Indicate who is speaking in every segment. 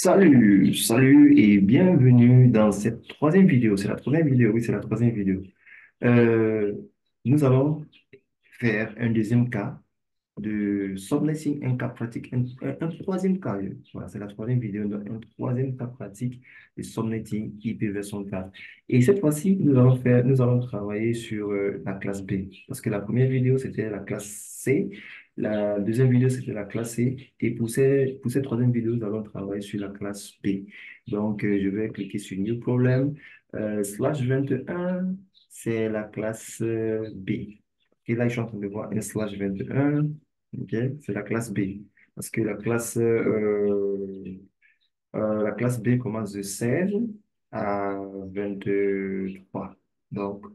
Speaker 1: Salut et bienvenue dans cette troisième vidéo. C'est la troisième vidéo, oui, c'est la troisième vidéo. Euh, Nous allons faire un deuxième cas de subnetting, un cas pratique, un troisième cas. Voilà, c'est la troisième vidéo, donc un troisième cas pratique de subnetting IP version 4. Et cette fois-ci, nous allons travailler sur la classe B. Parce que la première vidéo, c'était la classe C. La deuxième vidéo, c'était la classe C. Et pour cette troisième vidéo, nous allons travailler sur la classe B. Donc, je vais cliquer sur New Problem. Slash 21, c'est la classe B. Et là, je suis en train de voir un slash 21. OK? C'est la classe B. Parce que la classe B commence de 16 à 23. Donc,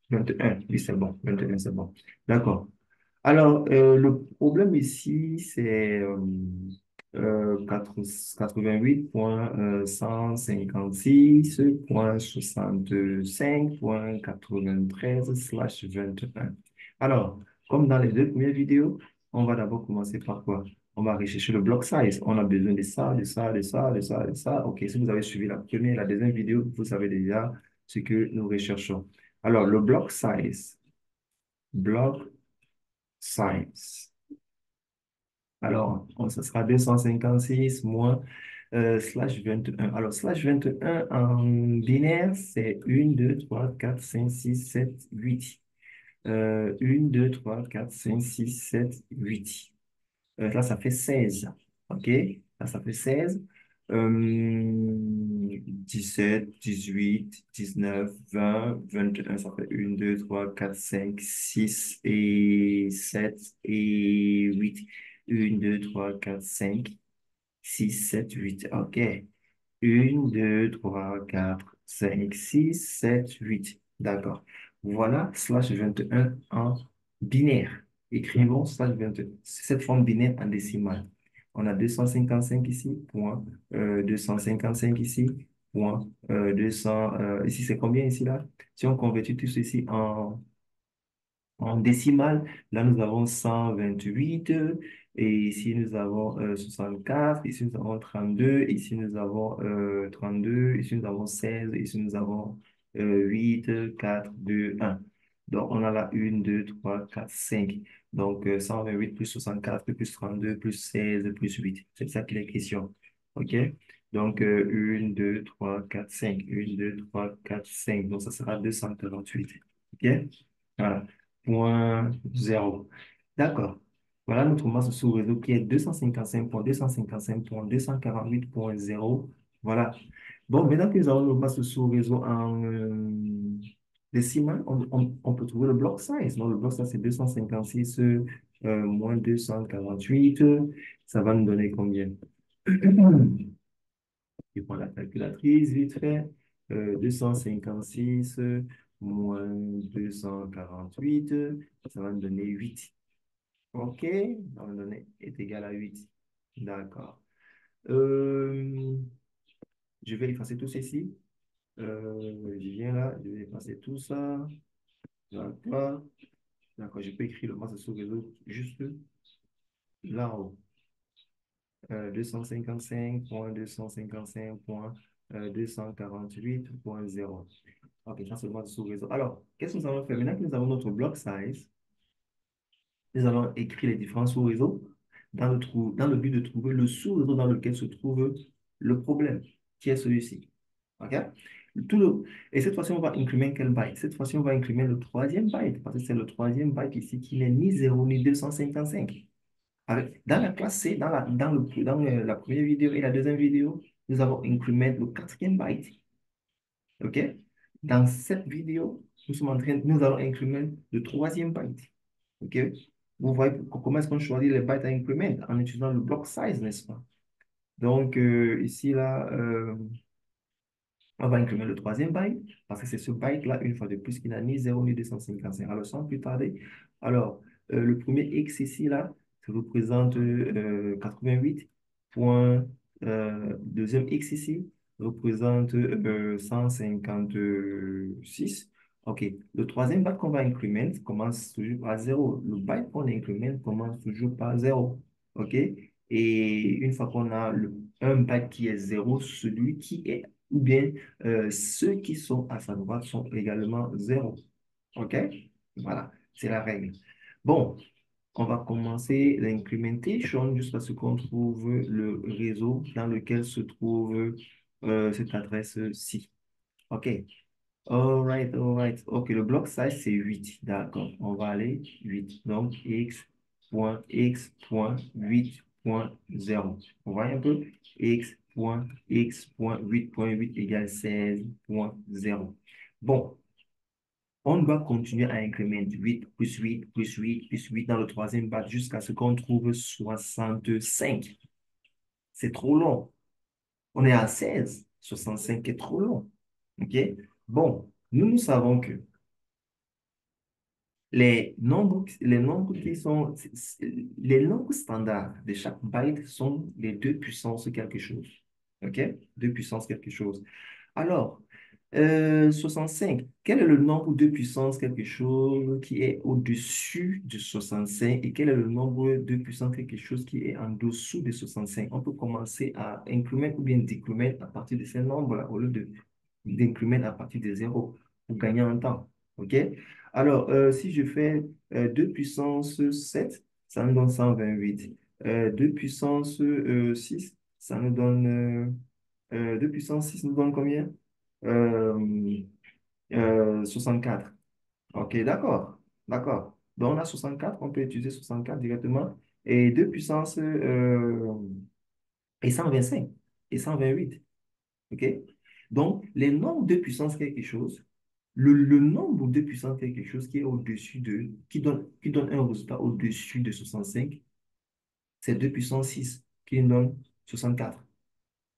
Speaker 1: 21. Oui, c'est bon. 21, c'est bon. D'accord. Alors, le problème ici, c'est 88.165.65.93/21. Alors, comme dans les deux premières vidéos, on va d'abord commencer par quoi? On va rechercher le block size. On a besoin de ça, de ça, de ça, de ça, de ça. OK, si vous avez suivi la première et la deuxième vidéo, vous savez déjà ce que nous recherchons. Alors, le block size. Block size. Alors, ce sera 256 moins slash 21. Alors, slash 21 en binaire, c'est 1, 2, 3, 4, 5, 6, 7, 8. 1, 2, 3, 4, 5, 6, 7, 8. Là, ça fait 16. OK? Là, ça fait 16. 17, 18, 19, 20, 21. Ça fait 1, 2, 3, 4, 5, 6 et 7 et 8. 1, 2, 3, 4, 5, 6, 7, 8. OK. 1, 2, 3, 4, 5, 6, 7, 8. D'accord. Voilà, slash 21 en binaire. Écrivons slash 21. Cette forme binaire en décimale. On a 255 ici, point, 255 ici, point, 200, ici c'est combien ici là? Si on convertit tout ceci en décimale, là, nous avons 128. Et ici, nous avons 64. Ici, nous avons 32. Ici, nous avons 32. Ici, nous avons 16. Ici, nous avons 8, 4, 2, 1. Donc, on a là 1, 2, 3, 4, 5. Donc, 128 plus 64 plus 32 plus 16 plus 8. C'est ça qu'il est question. OK? Donc, 1, 2, 3, 4, 5. 1, 2, 3, 4, 5. Donc, ça sera 248. OK? Voilà. Point zéro. D'accord. Voilà notre masse sous réseau qui est 255.255.248.0. Voilà. Bon, maintenant que nous avons notre masse sous réseau en décimal, on peut trouver le bloc size. Donc, le bloc size, c'est 256 moins 248. Ça va nous donner combien? Je prends la calculatrice vite fait. 256 moins 248, ça va me donner 8. OK, ça va me donner est égal à 8. D'accord. Euh, je vais effacer tout ceci. Je viens là, je vais effacer tout ça. D'accord. D'accord, je peux écrire le masse sous réseau juste là-haut. 255.255.248.0. OK, ça c'est le masse sous réseau. Alors, qu'est-ce que nous allons faire? Maintenant que nous avons notre block size, nous allons écrire les différents sous-réseaux dans le but de trouver le sous-réseau dans lequel se trouve le problème, qui est celui-ci. OK? Tout le... Et cette fois-ci, on va incrimenter quel byte? Cette fois-ci, on va incrimenter le troisième byte, parce que c'est le troisième byte ici qui n'est ni 0 ni 255. Dans la classe C, dans la première vidéo et la deuxième vidéo, nous avons incrémenté le quatrième byte. OK? Dans cette vidéo, nous allons incrémenter le troisième byte. OK? Vous voyez comment est-ce qu'on choisit les bytes à increment en utilisant le block size, n'est-ce pas? Donc, ici, là, on va incrimenter le troisième byte parce que c'est ce byte-là, une fois de plus, qui n'a ni 0 ni 255. Alors, sans plus tarder, alors, le premier X ici, là, ça représente 88 point, deuxième X ici représente 156. OK. Le troisième byte qu'on va increment commence toujours par 0. Le byte qu'on increment commence toujours par 0. OK. Et une fois qu'on a un byte qui est zéro, celui qui est, ou bien ceux qui sont à sa droite sont également zéro. OK? Voilà, c'est la règle. Bon, on va commencer l'incrementation jusqu'à ce qu'on trouve le réseau dans lequel se trouve cette adresse-ci. OK. All right. OK, le bloc size, c'est 8. D'accord. On va aller 8. Donc, x.8.0. On voit un peu? x.8.8 égale 16.0. Bon, on doit continuer à incrémenter 8 plus 8 plus 8 plus 8 dans le troisième bat jusqu'à ce qu'on trouve 65. C'est trop long. On est à 16. 65 est trop long. OK? Bon, nous savons que les nombres qui sont, les nombres standards de chaque byte sont les 2 puissance quelque chose. OK? 2 puissance quelque chose. Alors, 65, quel est le nombre de puissance quelque chose qui est au-dessus de 65 et quel est le nombre de puissance quelque chose qui est en dessous de 65? On peut commencer à incrémenter ou bien décrémenter à partir de ces nombres-là au lieu d'incrémenter à partir de zéro pour gagner en temps. OK? Alors, si je fais 2 puissance 7, ça me donne 128. 2 puissance 6, ça nous donne 2 puissance 6 nous donne combien? Euh, 64. OK, d'accord. D'accord. Donc, on a 64, on peut utiliser 64 directement. Et 2 puissance et 125 et 128. OK? Donc, les nombres de puissance quelque chose, le nombre de puissance quelque chose qui est au-dessus de, qui donne un résultat au-dessus de 65, c'est 2 puissance 6 qui nous donne 64.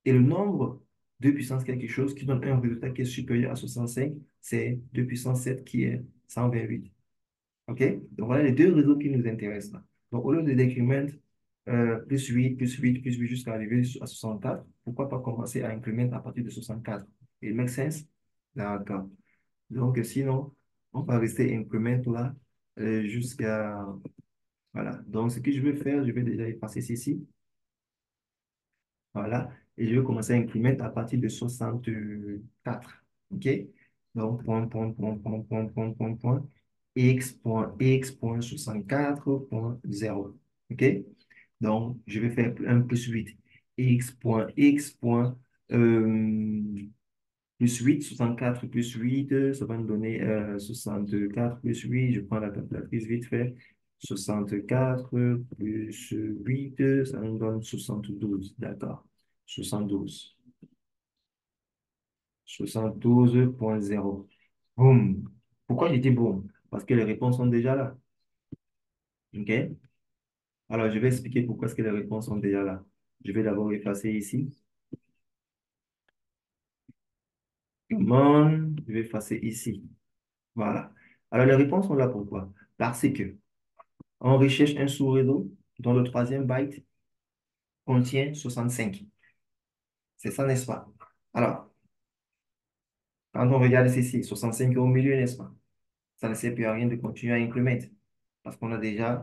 Speaker 1: Et le nombre de puissance quelque chose qui donne un résultat qui est supérieur à 65, c'est 2 puissance 7 qui est 128. OK? Donc voilà les deux réseaux qui nous intéressent là. Donc au lieu de décrément plus 8, plus 8, plus 8 jusqu'à arriver à 64, pourquoi pas commencer à incrémenter à partir de 64? It makes sense? D'accord. Donc sinon, on va rester incrément là jusqu'à... Voilà. Donc ce que je vais faire, je vais déjà effacer ceci. Voilà. Et je vais commencer à incrémenter à partir de 64. OK? Donc, point, x.x.64.0. OK? Donc, je vais faire un plus 8. x.x. Plus 8, 64 plus 8, ça va me donner 64 plus 8. Je prends la calculatrice vite fait. 64 plus 8, ça me donne 72. D'accord. 72. 72.0. Boum. Pourquoi j'ai dit boum? Parce que les réponses sont déjà là. OK? Alors, je vais expliquer pourquoi est-ce que les réponses sont déjà là. Je vais d'abord effacer ici. Come on. Je vais effacer ici. Voilà. Alors, les réponses sont là pourquoi? Parce que on recherche un sous-réseau dont le troisième byte contient 65. C'est ça, n'est-ce pas? Alors, quand on regarde ceci, 65 est au milieu, n'est-ce pas? Ça ne sert plus à rien de continuer à incrémenter parce qu'on a déjà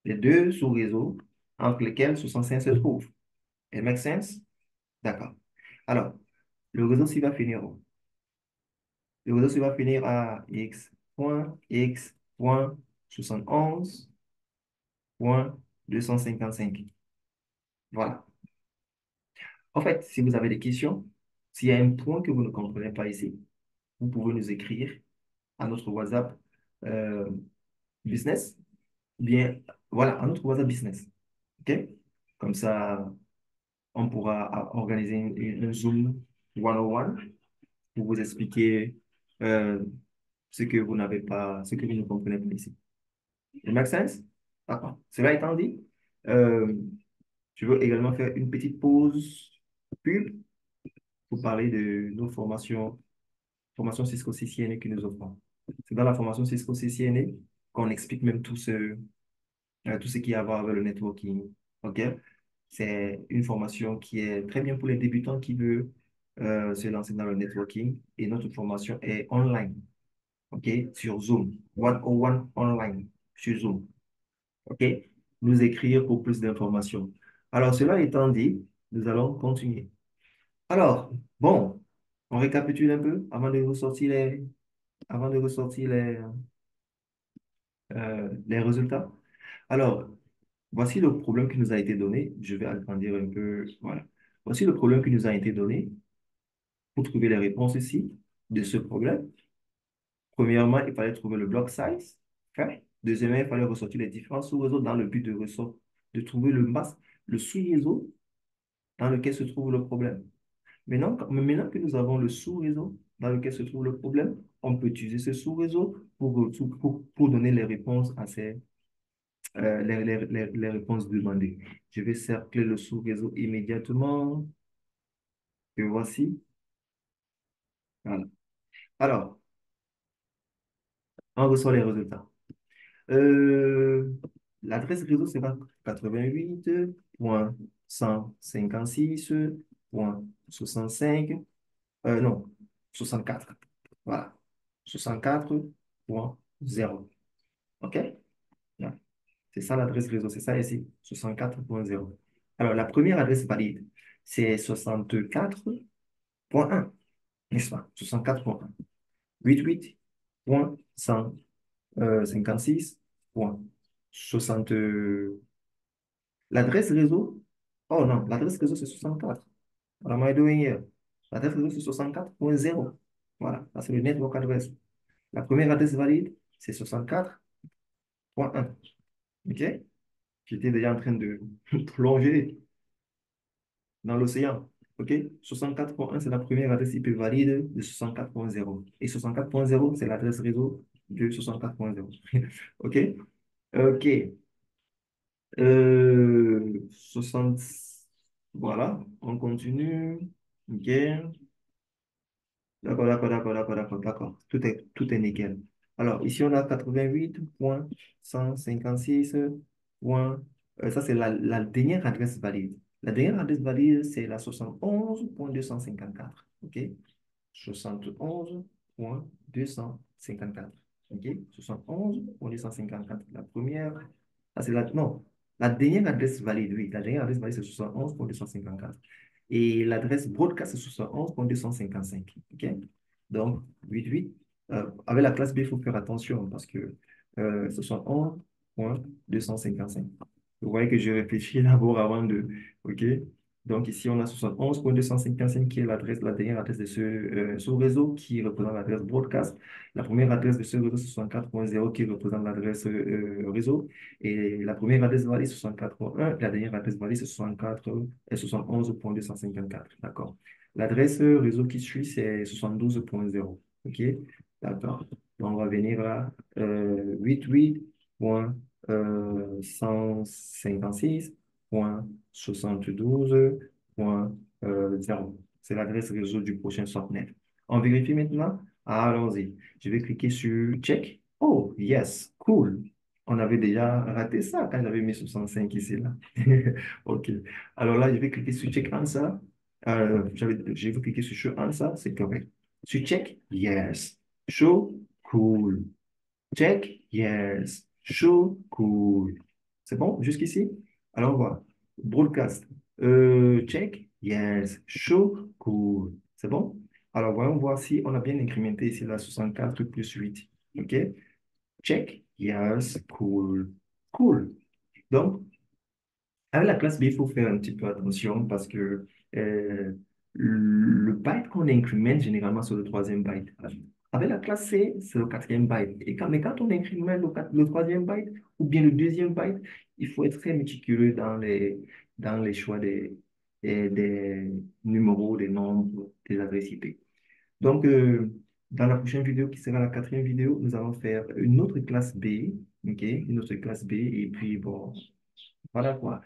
Speaker 1: les deux sous-réseaux entre lesquels 65 se trouve. It makes sense? D'accord. Alors, le réseau s'il va finir où? Le réseau s'il va finir à x.x.71.255. Voilà. En fait, si vous avez des questions, s'il y a un point que vous ne comprenez pas ici, vous pouvez nous écrire à notre WhatsApp euh, business, ou bien, voilà, à notre WhatsApp business. OK? Comme ça, on pourra organiser un Zoom one-on-one pour vous expliquer euh, ce que vous n'avez pas, ce que vous ne comprenez pas ici. It makes sense? D'accord. Cela étant dit, euh, je veux également faire une petite pause pub pour parler de nos formations Cisco CCNA que nous offrons. C'est dans la formation Cisco CCNA qu'on explique même tout ce qui a à voir avec le networking. OK? C'est une formation qui est très bien pour les débutants qui veulent se lancer dans le networking. Et notre formation est online. OK? Sur Zoom. 101 online sur Zoom. OK? Nous écrire pour plus d'informations. Alors, cela étant dit, Nous allons continuer. Alors, bon, on récapitule un peu avant de ressortir les résultats. Alors, voici le problème qui nous a été donné. Je vais agrandir un peu. Voilà. Voici le problème qui nous a été donné pour trouver les réponses ici de ce problème. Premièrement, il fallait trouver le block size. OK? Deuxièmement, il fallait ressortir les différents sous-réseaux dans le but de trouver le sous-réseau dans lequel se trouve le problème. Maintenant que nous avons le sous-réseau dans lequel se trouve le problème, on peut utiliser ce sous-réseau pour donner les réponses à les réponses demandées. Je vais cercler le sous-réseau immédiatement. Et voici. Voilà. Alors, on reçoit les résultats. Euh, L'adresse réseau sera 88.156.65. Non, 64. Voilà. 64.0. OK? Voilà. C'est ça l'adresse réseau, c'est ça ici, 64.0. Alors, la première adresse valide, c'est 64.1, n'est-ce pas? 64.1. 88.156.60. L'adresse réseau, oh non, l'adresse réseau, c'est 64. What am I doing here? L'adresse réseau, c'est 64.0. Voilà, ça c'est le network address. La première adresse valide, c'est 64.1. OK? J'étais déjà en train de plonger dans l'océan. OK? 64.1, c'est la première adresse IP valide de 64.0. Et 64.0, c'est l'adresse réseau de 64.0. OK? OK. 60. Voilà, on continue. OK. D'accord, d'accord, d'accord, d'accord, d'accord, d'accord. Tout est nickel. Alors, ici, on a 88.156. Ça, c'est la dernière adresse valide. La dernière adresse valide, c'est la 71.254. OK? 71.254. OK? 71.254. La première, non, la dernière adresse valide, oui. La dernière adresse valide, c'est 71.254. Et l'adresse broadcast, c'est 71.255. OK? Donc, 88. Avec la classe B, il faut faire attention parce que 71.255. Vous voyez que je réfléchis d'abord avant de. OK? Donc, ici, on a 71.255 qui est la dernière adresse de ce réseau qui représente l'adresse broadcast. La première adresse de ce réseau, c'est 64.0 qui représente l'adresse réseau. Et la première adresse valide, c'est 64.1. La dernière adresse valide, c'est 64 et 71.254. D'accord. L'adresse réseau qui suit, c'est 72.0. OK? D'accord. Donc, on va venir à 88.156.72.0. C'est l'adresse réseau du prochain subnet. On vérifie maintenant. Allons-y. Je vais cliquer sur check. Oh, yes, cool. On avait déjà raté ça quand j'avais mis 65 ici, là. OK. Alors là, je vais cliquer sur check answer. Je vais cliquer sur show answer, c'est correct. Sur check, yes. Show, cool. Check, yes. Show, cool. C'est bon jusqu'ici? Alors, on voit. Broadcast. Check, yes. Show, cool. C'est bon? Alors, voyons voir si on a bien incrémenté ici la 64 plus 8. OK? Check, yes, cool. Cool. Donc, avec la classe B, il faut faire un petit peu attention parce que euh, le byte qu'on incrémente généralement, c'est le troisième byte. Avec la classe C, c'est le quatrième byte. Mais quand on incrémente le troisième byte ou bien le deuxième byte, il faut être très méticuleux dans les choix des numéros, des nombres, des adresses IP. Donc, dans la prochaine vidéo, qui sera la quatrième vidéo, nous allons faire une autre classe B, OK? Une autre classe B, et puis bon, voilà quoi.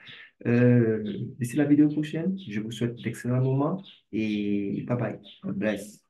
Speaker 1: D'ici la vidéo prochaine, je vous souhaite d'excellents moments et bye bye. God bless.